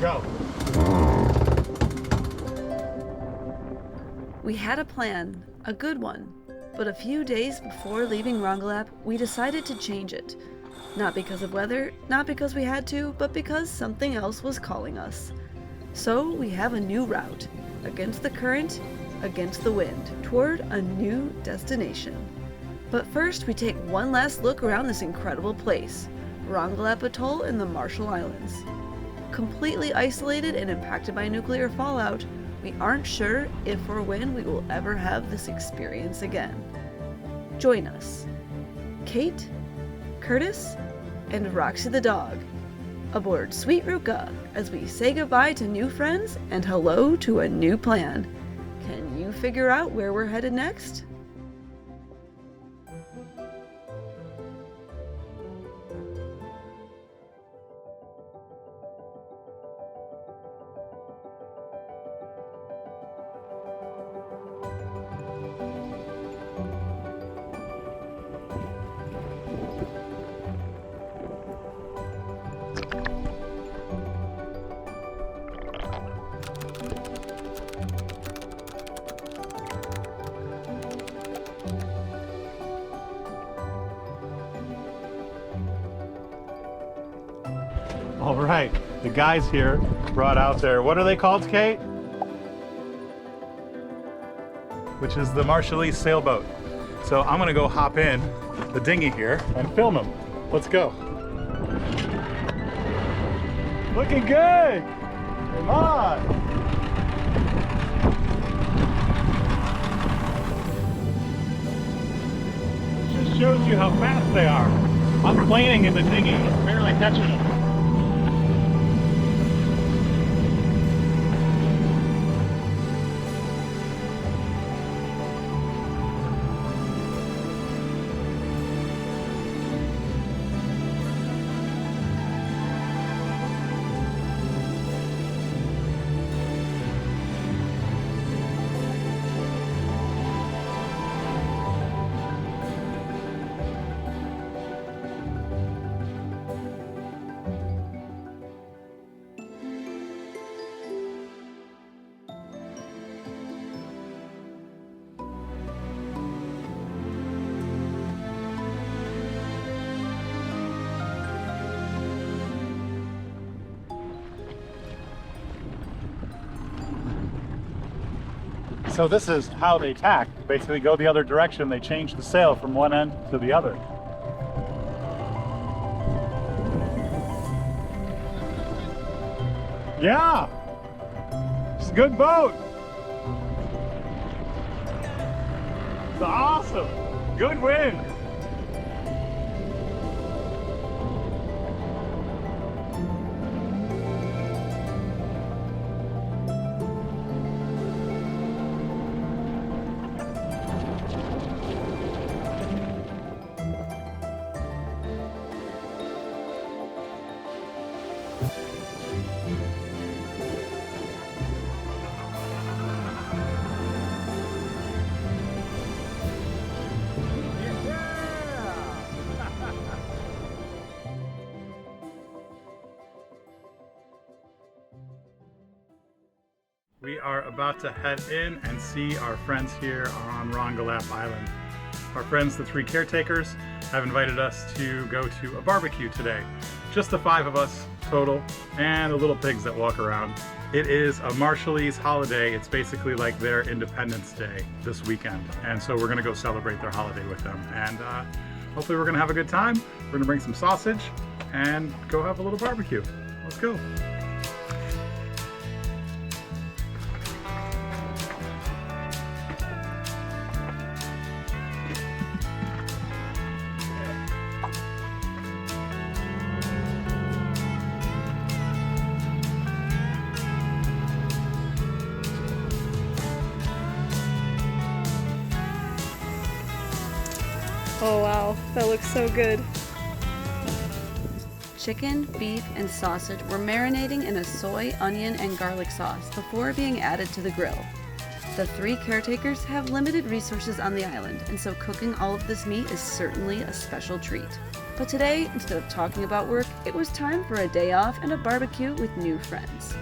Go. We had a plan, a good one, but a few days before leaving Rongelap, we decided to change it. Not because of weather, not because we had to, but because something else was calling us. So we have a new route, against the current, against the wind, toward a new destination. But first we take one last look around this incredible place, Rongelap Atoll in the Marshall Islands. Completely isolated and impacted by nuclear fallout, we aren't sure if or when we will ever have this experience again. Join us, Kate, Curtis, and Roxy the dog, aboard Sweet Ruka as we say goodbye to new friends and hello to a new plan. Can you figure out where we're headed next? All right, the guys here brought out their, what are they called, Kate? Which is the Marshallese sailboat. So I'm gonna go hop in the dinghy here and film them. Let's go. Looking good! Come on! This just shows you how fast they are. I'm planing in the dinghy, barely catching them. So this is how they tack. Basically go the other direction. They change the sail from one end to the other. Yeah, it's a good boat. It's awesome. Good wind. We are about to head in and see our friends here on Rongelap Island. Our friends, the 3 caretakers, have invited us to go to a barbecue today. Just the 5 of us total, and the little pigs that walk around. It is a Marshallese holiday. It's basically like their Independence Day this weekend. And so we're gonna go celebrate their holiday with them. And hopefully we're gonna have a good time. We're gonna bring some sausage and go have a little barbecue. Let's go. Oh wow, that looks so good. Chicken, beef, and sausage were marinating in a soy, onion, and garlic sauce before being added to the grill. The 3 caretakers have limited resources on the island, and so cooking all of this meat is certainly a special treat. But today, instead of talking about work, it was time for a day off and a barbecue with new friends.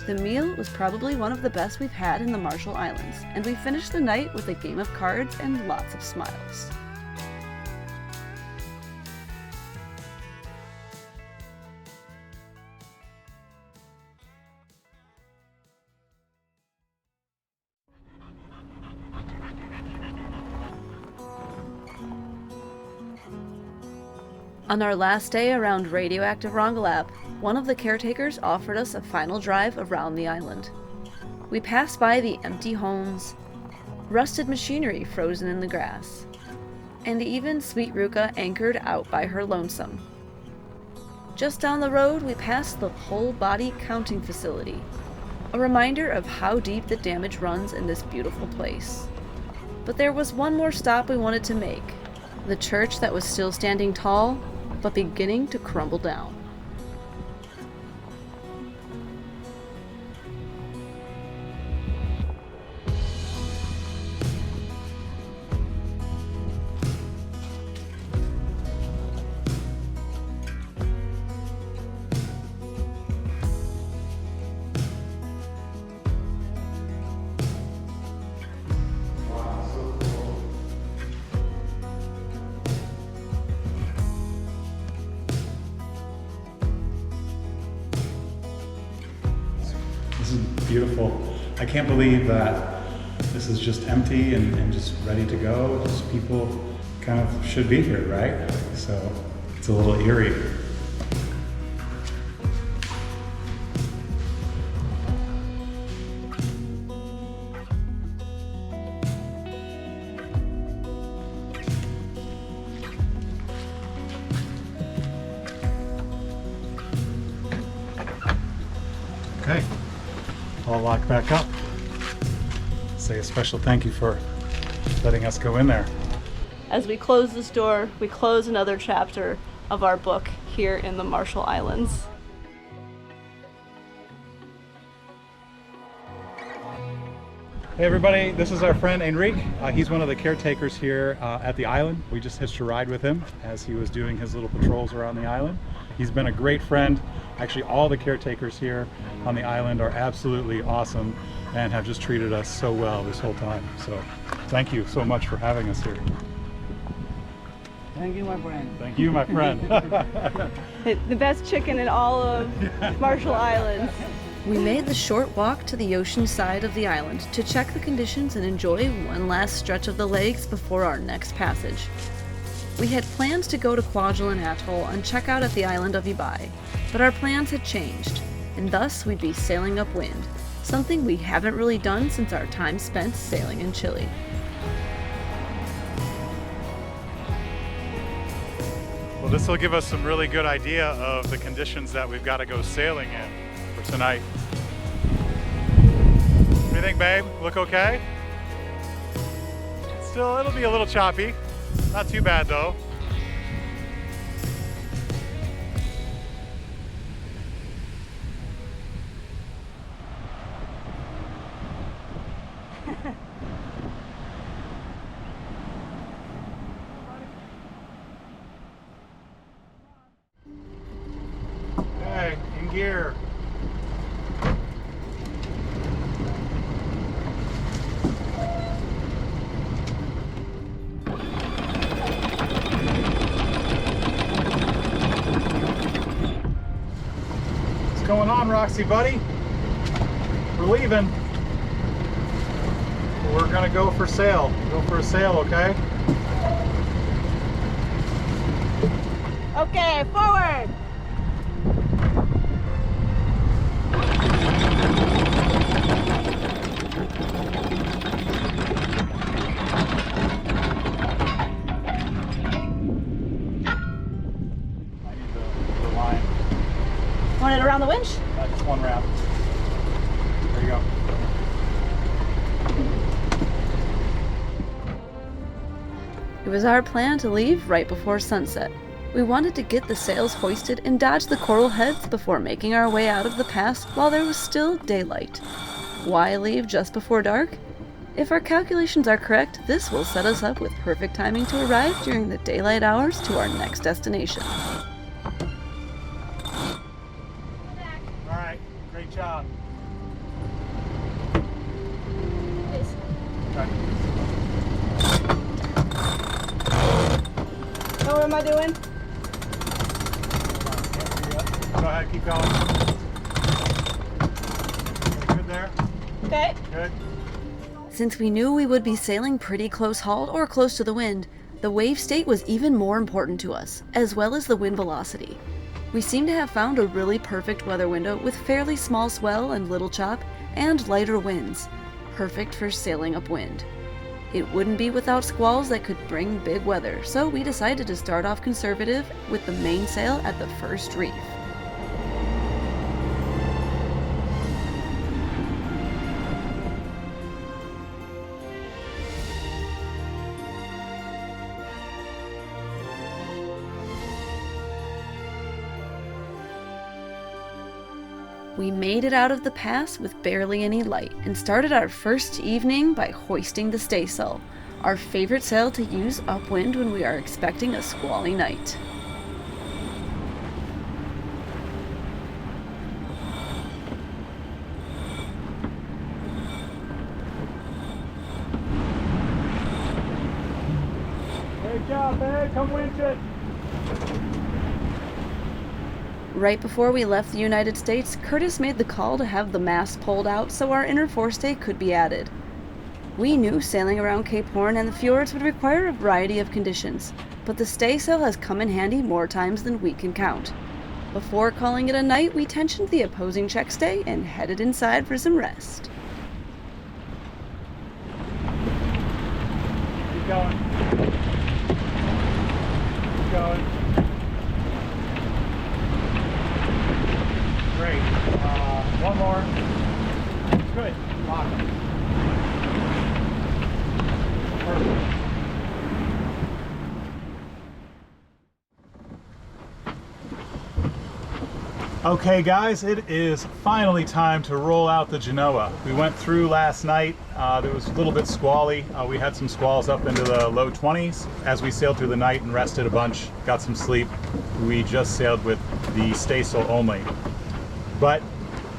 The meal was probably one of the best we've had in the Marshall Islands, and we finished the night with a game of cards and lots of smiles. On our last day around radioactive Rongelap, one of the caretakers offered us a final drive around the island. We passed by the empty homes, rusted machinery frozen in the grass, and even Sweet Ruka anchored out by her lonesome. Just down the road, we passed the whole body counting facility, a reminder of how deep the damage runs in this beautiful place. But there was one more stop we wanted to make, the church that was still standing tall, but beginning to crumble down. This is beautiful. I can't believe that this is just empty and just ready to go. Just people kind of should be here, right? So it's a little eerie. Okay, I'll lock back up. Say a special thank you for letting us go in there. As we close this door, we close another chapter of our book here in the Marshall Islands. Hey everybody, this is our friend Enrique. He's one of the caretakers here at the island. We just hitched a ride with him as he was doing his little patrols around the island. He's been a great friend. Actually, all the caretakers here on the island are absolutely awesome and have just treated us so well this whole time. So thank you so much for having us here. Thank you, my friend. Thank you, my friend. The best chicken in all of Marshall Islands. We made the short walk to the ocean side of the island to check the conditions and enjoy one last stretch of the legs before our next passage. We had plans to go to Kwajalein Atoll and check out at the island of Ibai, but our plans had changed, and thus we'd be sailing upwind, something we haven't really done since our time spent sailing in Chile. Well, this will give us some really good idea of the conditions that we've got to go sailing in for tonight. What do you think, babe? Look okay? Still, it'll be a little choppy. Not too bad though. Okay, in gear. What's going on, Roxy, buddy? We're leaving. We're gonna go for sail. Go for a sail, okay? Okay, forward! I need the line. Want it around the winch? Just one wrap. There you go. It was our plan to leave right before sunset. We wanted to get the sails hoisted and dodge the coral heads before making our way out of the pass while there was still daylight. Why leave just before dark? If our calculations are correct, this will set us up with perfect timing to arrive during the daylight hours to our next destination. Alright, great job. Okay. Oh, what am I doing? Go ahead, keep going. Good there? Okay. Good. Since we knew we would be sailing pretty close hauled or close to the wind, the wave state was even more important to us, as well as the wind velocity. We seem to have found a really perfect weather window with fairly small swell and little chop, and lighter winds, perfect for sailing upwind. It wouldn't be without squalls that could bring big weather, so we decided to start off conservative with the mainsail at the first reef. We made it out of the pass with barely any light and started our first evening by hoisting the staysail, our favorite sail to use upwind when we are expecting a squally night. Great job, babe. Come winch it. Right before we left the United States, Curtis made the call to have the mast pulled out so our inner forestay could be added. We knew sailing around Cape Horn and the fjords would require a variety of conditions, but the staysail has come in handy more times than we can count. Before calling it a night, we tensioned the opposing checkstay and headed inside for some rest. Keep going. Keep going. Great. One more. Good. Lock it. Perfect. Okay guys, it is finally time to roll out the Genoa. We went through last night. There was a little bit squally. We had some squalls up into the low 20s. As we sailed through the night and rested a bunch, got some sleep, we just sailed with the staysail only. But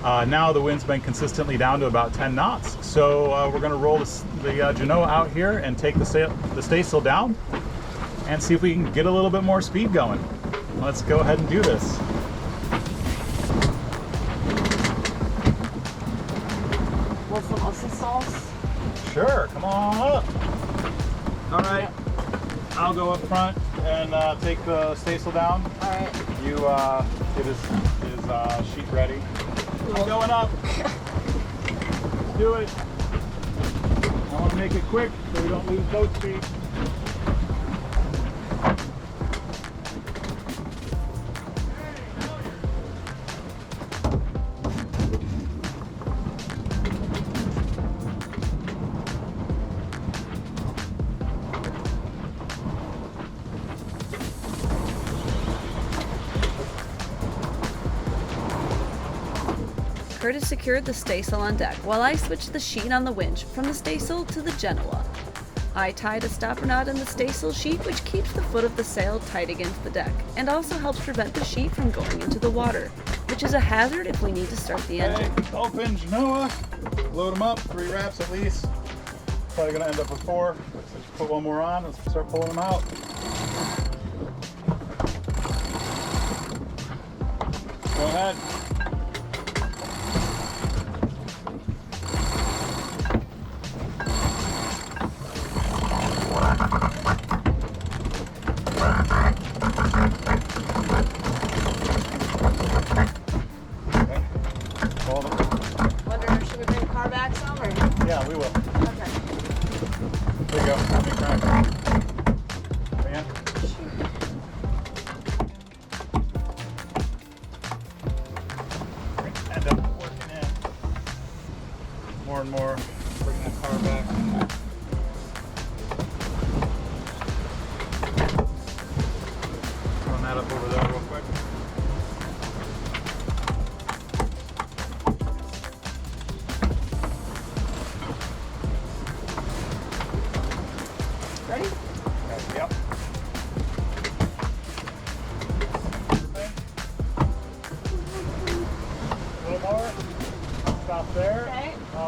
now the wind's been consistently down to about 10 knots. So we're going to roll the Genoa out here and take the staysail down and see if we can get a little bit more speed going. Let's go ahead and do this. Want some mustard sauce? Sure, come on up. All right, I'll go up front and take the staysail down. All right. You get his sheet ready. I'm going up. Let's do it. I want to make it quick so we don't lose boat speed. Curtis secured the staysail on deck, while I switched the sheet on the winch from the staysail to the Genoa. I tied a stopper knot in the staysail sheet, which keeps the foot of the sail tight against the deck, and also helps prevent the sheet from going into the water, which is a hazard if we need to start the engine. Okay, open Genoa, load them up, 3 wraps at least. Probably gonna end up with 4. Let's just put one more on, let's start pulling them out. Go ahead. Should we bring the car back some or? Yeah, we will. Okay. There you go. Let me try. Man. End up working in more and more. Bring that car back. Run that up over there real quick.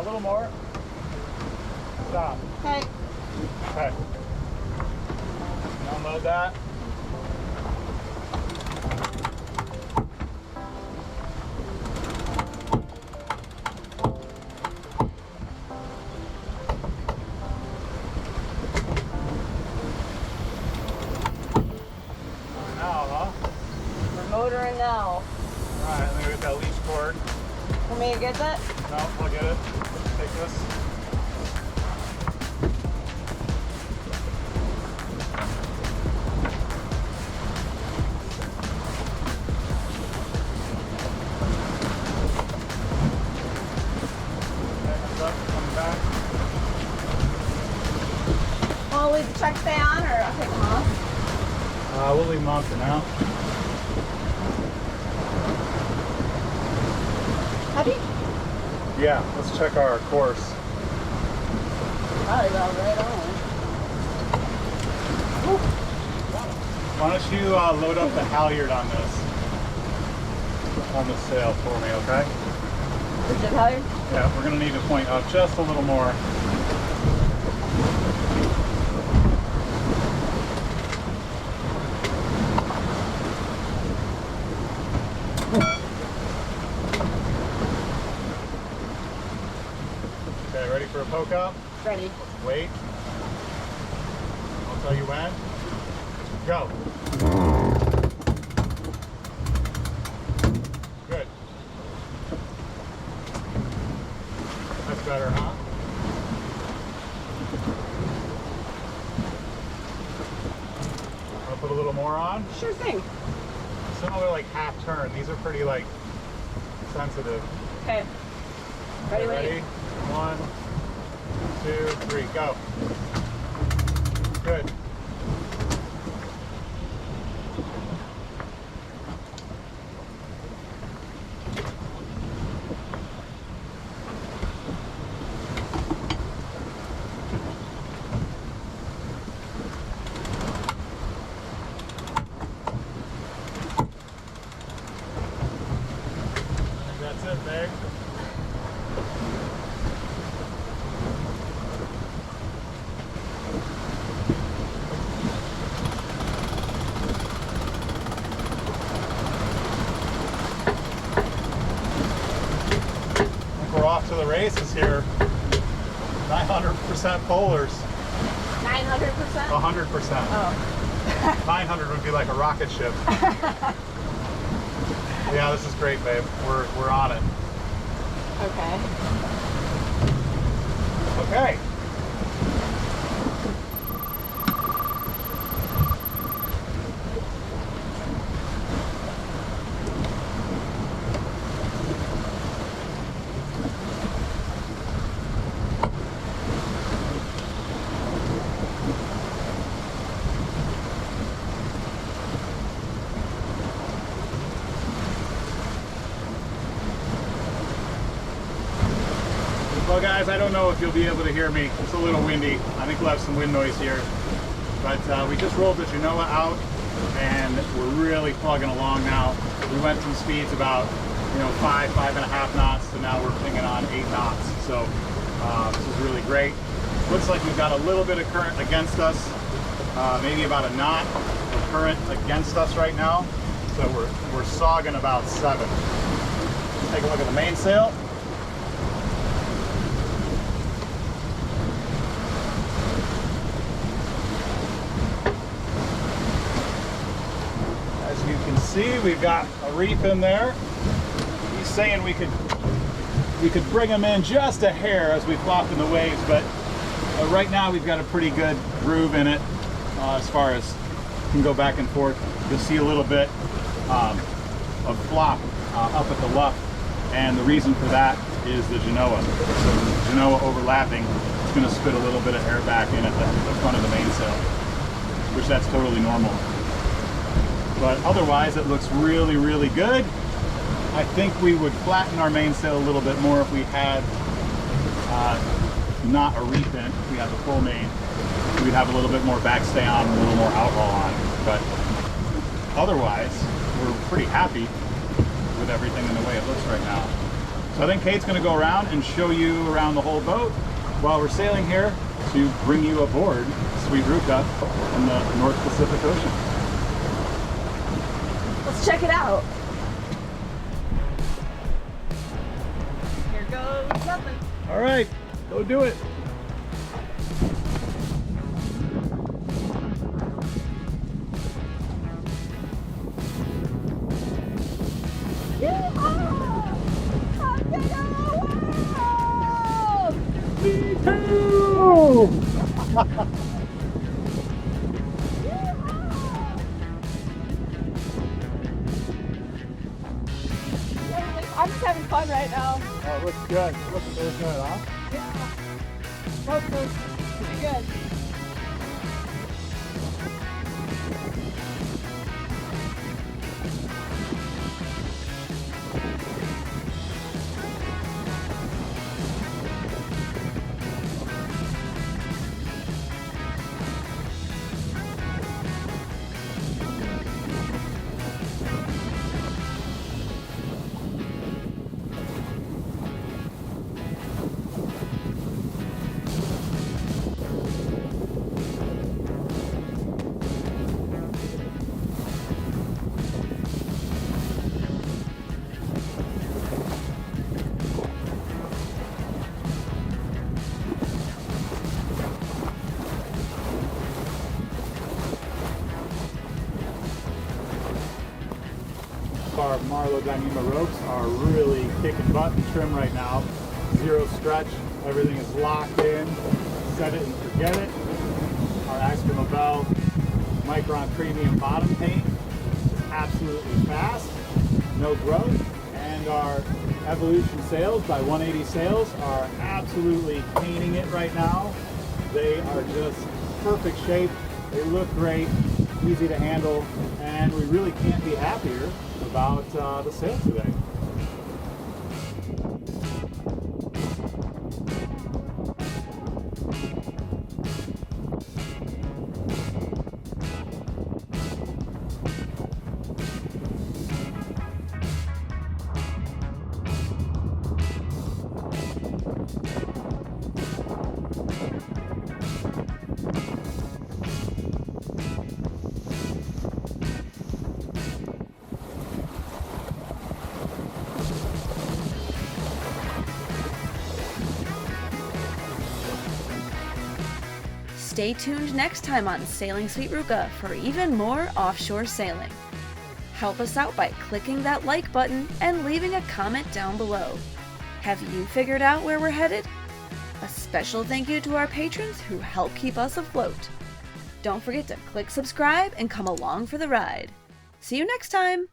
little more. Stop. Okay. Okay. Unload that. We're motoring now. Alright, let me get that leash cord. Want me to get that? No, I'll get it. Take this. Okay, hands up, coming back. Want to leave the check stay on, or I'll take them off? We'll leave them on for now. Heavy? Yeah, let's check our course. Probably about right on. Why don't you load up the halyard on this sail for me, okay? Is it halyard? Yeah, we're gonna need to point up just a little more. Okay, ready for a poke up? Ready. Wait. I'll tell you when. Go. Good. That's better, huh? I'll put a little more on. Sure thing. Some of them are like half turn. These are pretty like sensitive. Okay. Ready, Ready? 1, 2, 3, go. Good. I think that's it, babe. We're off to the races here. 900% polars. 900%? 100%. Oh. 900 would be like a rocket ship. Yeah, this is great, babe. We're on it. Okay. Okay. Well, guys, I don't know if you'll be able to hear me. It's a little windy. I think we'll have some wind noise here. But we just rolled the Genoa out, and we're really plugging along now. We went from speeds about, 5.5 knots, to now we're pinging on 8 knots. So this is really great. Looks like we've got a little bit of current against us, maybe about a knot of current against us right now. So we're sogging about 7. Let's take a look at the mainsail. As you can see, we've got a reef in there. He's saying we could bring him in just a hair as we flop in the waves, but right now we've got a pretty good groove in it as far as can go back and forth. You'll see a little bit of flop up at the luff, and the reason for that is the Genoa. So the Genoa overlapping, it's going to spit a little bit of air back in at the front of the mainsail, which that's totally normal. But otherwise, it looks really, really good. I think we would flatten our mainsail a little bit more if we had not a reef in. If we had the full main, we'd have a little bit more backstay on, a little more outhaul on. But otherwise, we're pretty happy with everything in the way it looks right now. So I think Kate's going to go around and show you around the whole boat while we're sailing here to bring you aboard Sweet Ruka in the North Pacific Ocean. Let's check it out. Here goes nothing. All right, go do it. I'm just having fun right now. Oh, it looks good. Look, there's good, huh? Yeah. Hopefully, it'll be good. Our Marlow Dyneema ropes are really kicking butt and trim right now. Zero stretch, everything is locked in. Set it and forget it. Our Extra Mobile Micron Premium bottom paint is absolutely fast, no growth. And our Evolution sails by 180 Sails are absolutely painting it right now. They are just perfect shape. They look great, easy to handle, and we really can't be happier about the sail today. Stay tuned next time on Sailing Sweet Ruka for even more offshore sailing. Help us out by clicking that like button and leaving a comment down below. Have you figured out where we're headed? A special thank you to our patrons who help keep us afloat. Don't forget to click subscribe and come along for the ride. See you next time!